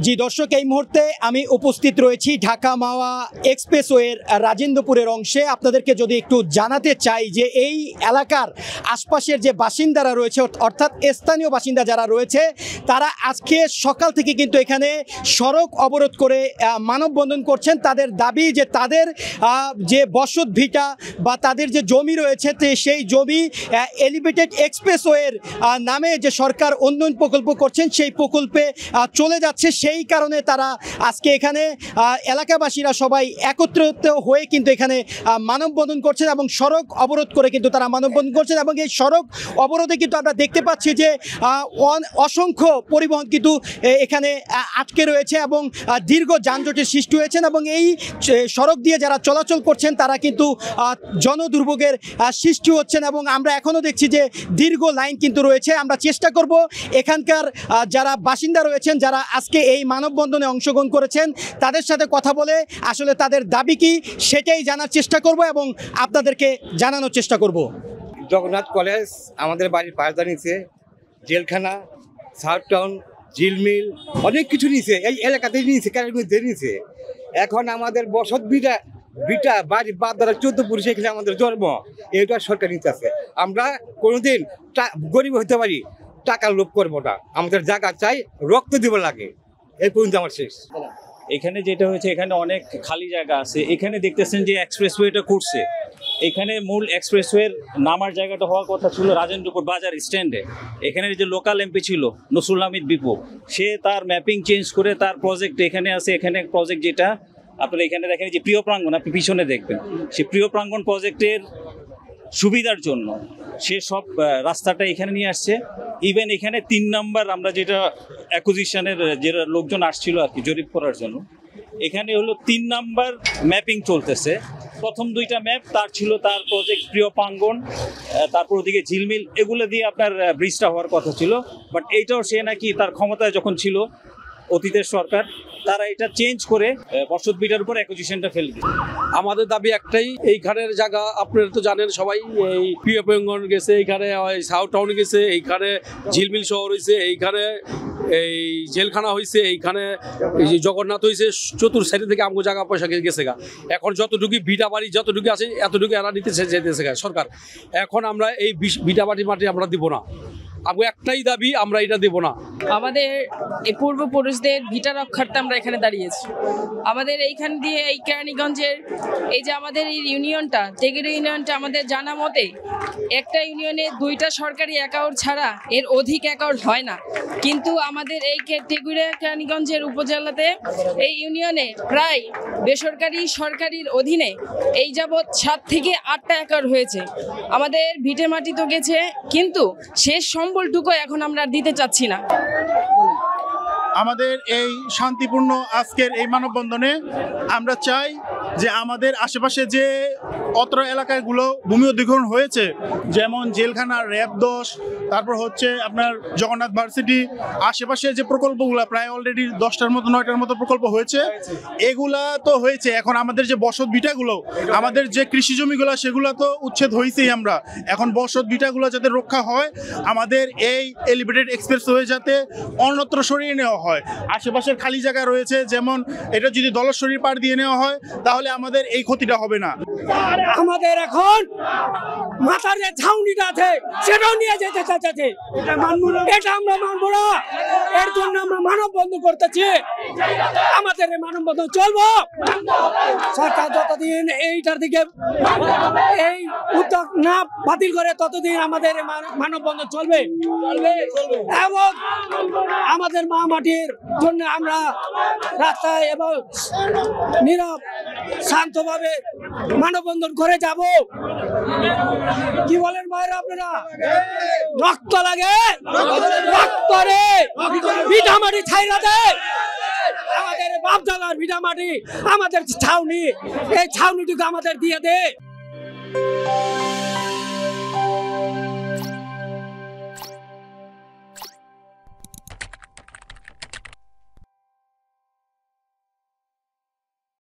জি দর্শক, এই মুহূর্তে আমি উপস্থিত রয়েছি ঢাকা মাওয়া এক্সপ্রেসওয়ের রাজেন্দ্রপুরের অংশে। আপনাদেরকে যদি একটু জানাতে চাই যে এই এলাকার আশপাশের যে বাসিন্দারা রয়েছে, অর্থাৎ স্থানীয় বাসিন্দা যারা রয়েছে, তারা আজকে সকাল থেকে কিন্তু এখানে সড়ক অবরোধ করে মানববন্ধন করছেন। তাদের দাবি যে তাদের যে বসত ভিটা বা তাদের যে জমি রয়েছে সেই জমি এলিভেটেড এক্সপ্রেসওয়ের নামে যে সরকার উন্নয়ন প্রকল্প করছেন সেই প্রকল্পে চলে যাচ্ছে। সেই কারণে তারা আজকে এখানে এলাকাবাসীরা সবাই একত্রিত হয়ে কিন্তু এখানে মানববন্ধন করছেন এবং সড়ক অবরোধ করে কিন্তু তারা মানববন্ধন করছেন। এবং এই সড়ক অবরোধে কিন্তু আমরা দেখতে পাচ্ছি যে অসংখ্য পরিবহন কিন্তু এখানে আটকে রয়েছে এবং দীর্ঘ যানজটের সৃষ্টি হয়েছেন। এবং এই সড়ক দিয়ে যারা চলাচল করছেন তারা কিন্তু জনদুর্ভোগের সৃষ্টি হচ্ছেন। এবং আমরা এখনও দেখছি যে দীর্ঘ লাইন কিন্তু রয়েছে। আমরা চেষ্টা করব এখানকার যারা বাসিন্দা রয়েছেন, যারা আজকে এই মানববন্ধনে অংশগ্রহণ করেছেন, তাদের সাথে কথা বলে আসলে তাদের দাবি কি সেটাই জানার চেষ্টা করব এবং আপনাদেরকে জানানোর চেষ্টা করব। জগন্নাথ কলেজ আমাদের বাড়ির পাশে নিচে, জেলখানা, সাউথ টাউন, ঝিলমিল, অনেক কিছু নিছে, এই এলাকাতে নিয়েছে, ক্যারের নিয়েছে। এখন আমাদের বসত বিটা বাড়ি বাদ দ্বারা 14 পুরুষ এখানে আমাদের জন্ম, এইটা সরকার নিতে আছে। আমরা কোনোদিন গরিব হতে পারি, টাকার লোভ করবো না, আমাদের জায়গা চাই, রক্ত দিব লাগে, এই পর্যন্ত আমার শেষ। এখানে যেটা হয়েছে, এখানে অনেক খালি জায়গা আছে। এখানে দেখতেছেন যে এক্সপ্রেসওয়েটা করছে, এখানে মূল এক্সপ্রেসওয়ের নামার জায়গাটা হওয়ার কথা ছিল রাজেন্দ্রপুর বাজার স্ট্যান্ডে। এখানে যে লোকাল এমপি ছিল নসরুল হামিদ বিপু, সে তার ম্যাপিং চেঞ্জ করে তার প্রজেক্ট এখানে আছে। এখানে প্রজেক্ট যেটা আপনারা এখানে দেখেন যে প্রিয় প্রাঙ্গণ, আপনি পিছনে দেখবেন, সেই প্রিয় প্রাঙ্গণ প্রজেক্টের সুবিধার জন্য সে সব রাস্তাটা এখানে নিয়ে আসছে। ইভেন এখানে 3 নাম্বার আমরা যেটা অ্যাকুজিশনের যেটা লোকজন আসছিল আর কি জরিপ করার জন্য, এখানে হলো 3 নাম্বার ম্যাপিং চলতেছে। প্রথম 2টা ম্যাপ তার ছিল তার প্রজেক্ট প্রিয় প্রাঙ্গণ, তারপর ওদিকে ঝিলমিল, এগুলো দিয়ে আপনার ব্রিজটা হওয়ার কথা ছিল। বাট এইটাও সে নাকি তার ক্ষমতায় যখন ছিল অতীতের সরকার, তারা এটা চেঞ্জ করে বসত বিটার উপর অ্যাকুজিশনটা ফেলে দিচ্ছে। আমাদের দাবি একটাই, এইখানের জায়গা আপনারা তো জানেন সবাই, এই প্রিয় প্রাঙ্গণ গেছে, এইখানে সাউথ টাউন গেছে, এইখানে ঝিলমিল শহর হয়েছে, এইখানে এই জেলখানা হয়েছে, এইখানে এই যে জগন্নাথ হয়েছে, চতুর সাইডে থেকে আমগো জায়গা পয়সা গেছে গা। এখন যতটুকু ভিটা বাড়ি যতটুকু আছে এতটুকু এরা নিতে যেতেছে গা সরকার। এখন আমরা এই ভিটা বাড়ি মাটি আমরা দিব না, আমগো একটাই দাবি, আমরা এটা দেব না। আমাদের এই পূর্বপুরুষদের ভিটা রক্ষার্থে আমরা এখানে দাঁড়িয়েছি। আমাদের এইখান দিয়ে এই কেরানীগঞ্জের এই যে আমাদের এই ইউনিয়নটা, টেগের ইউনিয়নটা, আমাদের জানা মতে একটা ইউনিয়নে 2টা সরকারি অ্যাকাউন্ট ছাড়া এর অধিক অ্যাকাউন্ট হয় না। কিন্তু আমাদের এই টেগুড়িয়া কেরানীগঞ্জের উপজেলাতে এই ইউনিয়নে প্রায় বেসরকারি সরকারির অধীনে এই যাবৎ 7 থেকে 8টা অ্যাকাউন্ট হয়েছে। আমাদের ভিটে মাটি তো গেছে, কিন্তু শেষ সম্বলটুকু এখন আমরা দিতে চাচ্ছি না। আমাদের এই শান্তিপূর্ণ আজকের এই মানববন্ধনে আমরা চাই যে আমাদের আশেপাশে যে অত্র এলাকাগুলো ভূমি অধিগ্রহণ হয়েছে, যেমন জেলখানা, র্যাব 10, তারপর হচ্ছে আপনার জগন্নাথ ভার্সিটি, আশেপাশে যে প্রকল্পগুলো প্রায় অলরেডি 10টার মতো 9টার মতো প্রকল্প হয়েছে, এগুলা তো হয়েছে। এখন আমাদের যে বসত ভিটাগুলো, আমাদের যে কৃষি জমিগুলো, সেগুলো তো উচ্ছেদ হয়েছেই। আমরা এখন বসত ভিটাগুলো যাতে রক্ষা হয়, আমাদের এই এলিভেটেড এক্সপ্রেসওয়ে যাতে অন্যত্র সরিয়ে নেওয়া হয়। আশেপাশের খালি জায়গা রয়েছে, যেমন এটা যদি দলশ্বরীর পাড় দিয়ে নেওয়া হয় তাহলে আমাদের এই ক্ষতিটা হবে না। আমাদের এখন মাথার যে ছাউনিটা আছে সেটাও নিয়ে যেতে চাচ্ছে, এটা আমরা মানবো না। এর জন্য আমরা মানববন্ধন করতেছি। আমাদের এই মানববন্ধন চলবো, সরকার যতদিন এইটার দিকে এই উদ্যোগ না বাতিল করে ততদিন আমাদের মানববন্ধন চলবে। এবং আমাদের মা মাটির জন্য আমরা রাস্তায় এবং নীরব শান্তভাবে মানববন্ধন করে যাব। কি বলেন ভাইরা আপনারা? রক্ত লাগে, রক্ত রে ভিটা মাটি ছাইরা দে। আমাদের বাপদাদার ভিটা মাটি, আমাদের ছাউনি, এই ছাউনিটুকু আমাদের দিয়ে দে।